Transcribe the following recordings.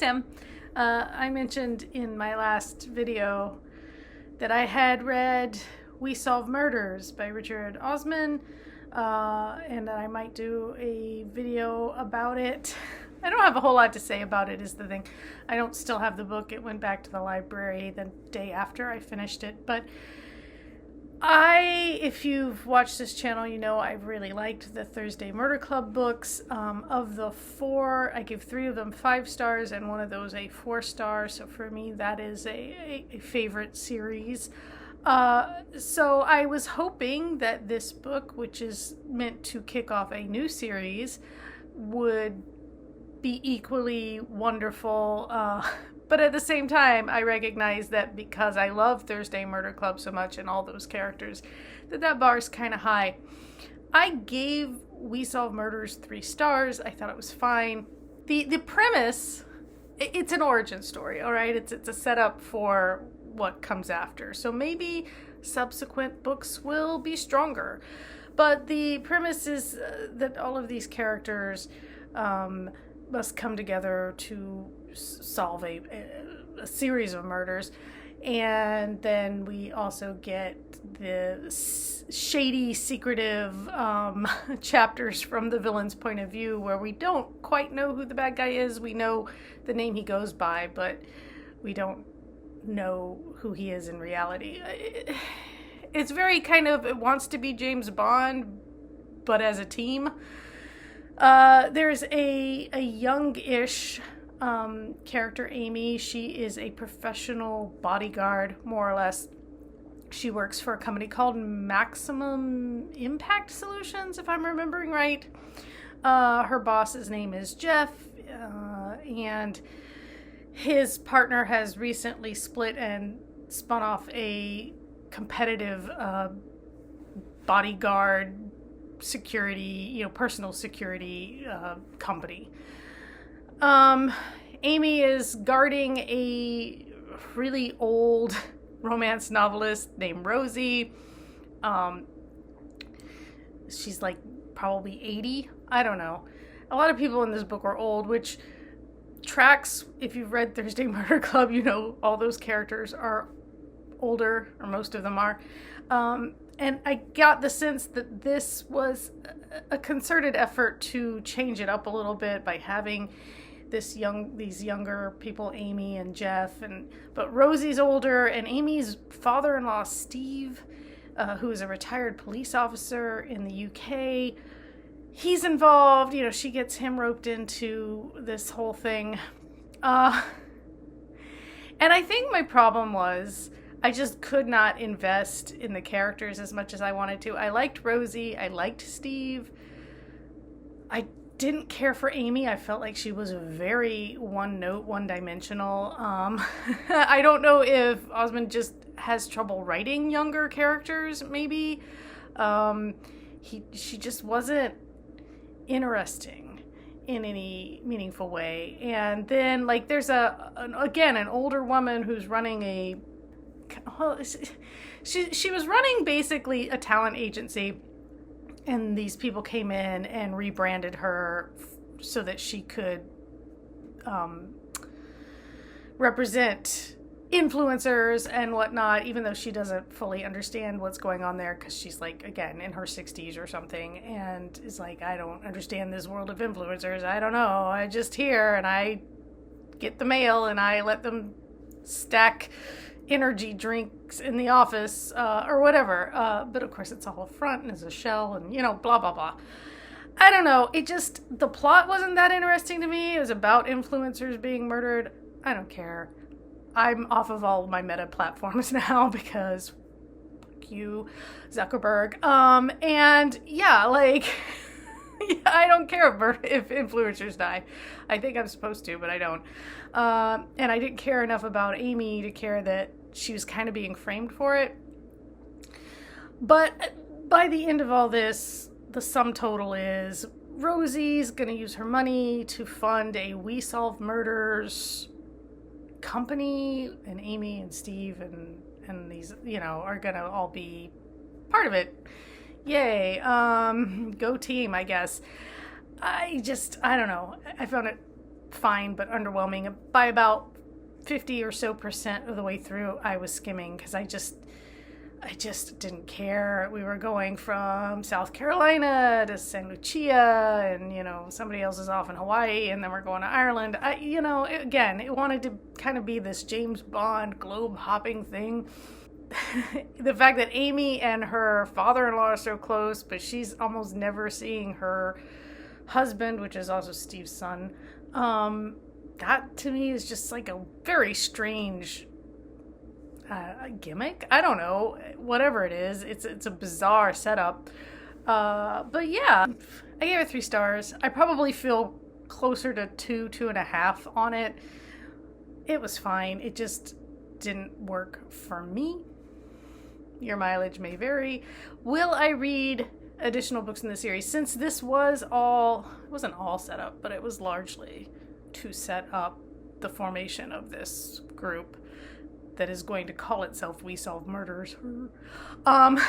Tim. I mentioned in my last video that I had read We Solve Murders by Richard Osman, and that I might do a video about it. I don't have a whole lot to say about it, is the thing. I don't still have the book. It went back to the library the day after I finished it. But if you've watched this channel, you know I've really liked the Thursday Murder Club books. Of the 4, I give 3 of them 5 stars and one of those a 4-star. So for me, that is a favorite series. So I was hoping that this book, which is meant to kick off a new series, would be equally wonderful. But at the same time, I recognize that because I love Thursday Murder Club so much and all those characters, that bar is kind of high. I gave We Solve Murders 3 stars. I thought it was fine. The premise, it's an origin story, all right? It's a setup for what comes after. So maybe subsequent books will be stronger. But the premise is that all of these characters must come together to solve a series of murders. And then we also get the shady, secretive chapters from the villain's point of view, where we don't quite know who the bad guy is. We know the name he goes by, but we don't know who he is in reality. It's very kind of, it wants to be James Bond, but as a team. There's a young-ish character, Amy. She is a professional bodyguard, more or less. She works for a company called Maximum Impact Solutions, if I'm remembering right. Her boss's name is Jeff, and his partner has recently split and spun off a competitive bodyguard security, personal security company. Amy is guarding a really old romance novelist named Rosie. She's like probably 80. I don't know. A lot of people in this book are old, which tracks. If you've read Thursday Murder Club, you know all those characters are older, or most of them are. And I got the sense that this was a concerted effort to change it up a little bit by having these younger people, Amy and Jeff, but Rosie's older, and Amy's father-in-law, Steve, who is a retired police officer in the UK, he's involved. She gets him roped into this whole thing. And I think my problem was I just could not invest in the characters as much as I wanted to. I liked Rosie. I liked Steve. I didn't care for Amy. I felt like she was very one-note, one-dimensional. I don't know if Osman just has trouble writing younger characters, maybe. She just wasn't interesting in any meaningful way. And then, there's an older woman who's running she was running basically a talent agency, and these people came in and rebranded her so that she could represent influencers and whatnot, even though she doesn't fully understand what's going on there, because she's again in her 60s or something, and is I don't understand this world of influencers. I don't know. I just hear and I get the mail and I let them stack energy drinks in the office, or whatever. But of course it's all a front and it's a shell and, blah, blah, blah. I don't know. The plot wasn't that interesting to me. It was about influencers being murdered. I don't care. I'm off of all of my meta platforms now because fuck you, Zuckerberg. And yeah, I don't care if influencers die. I think I'm supposed to, but I don't. And I didn't care enough about Amy to care that she was kind of being framed for it. But by the end of all this, the sum total is Rosie's going to use her money to fund a We Solve Murders company, and Amy and Steve and these, are going to all be part of it. Yay. Go team, I guess. I don't know. I found it fine but underwhelming. By about 50 or so percent of the way through, I was skimming because I just didn't care. We were going from South Carolina to San Lucia, and somebody else is off in Hawaii, and then we're going to Ireland. It wanted to kind of be this James Bond globe hopping thing. The fact that Amy and her father-in-law are so close, but she's almost never seeing her husband, which is also Steve's son. That to me is just like a very strange gimmick. I don't know, whatever it is, it's a bizarre setup. But yeah, I gave it 3 stars. I probably feel closer to 2.5 on it. It was fine. It just didn't work for me. Your mileage may vary. Will I read additional books in the series? Since this wasn't all set up, but it was largely to set up the formation of this group that is going to call itself We Solve Murders. I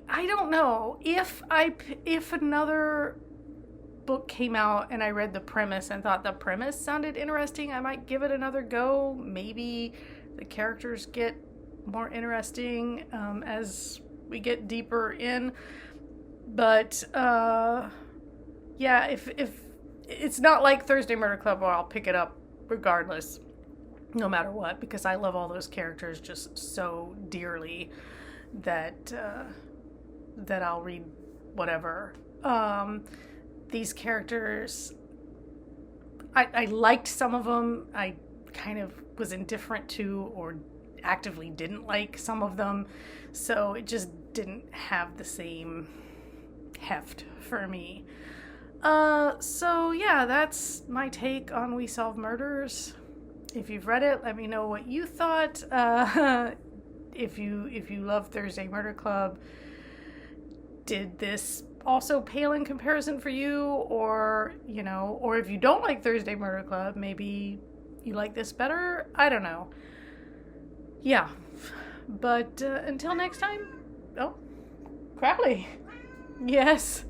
don't know if another book came out and I read the premise and thought the premise sounded interesting, I might give it another go. Maybe the characters get more interesting as we get deeper in. But if it's not like Thursday Murder Club, where I'll pick it up regardless, no matter what, because I love all those characters just so dearly that I'll read whatever. These characters, I liked some of them. I kind of was indifferent to or actively didn't like some of them, so it just didn't have the same heft for me. So yeah, that's my take on We Solve Murders. If you've read it, let me know what you thought. If you love Thursday Murder Club, did this also pale in comparison for you? Or if you don't like Thursday Murder Club, maybe you like this better? I don't know. Yeah. But until next time. Oh, Crowley. Yes.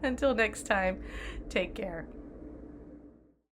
Until next time, take care.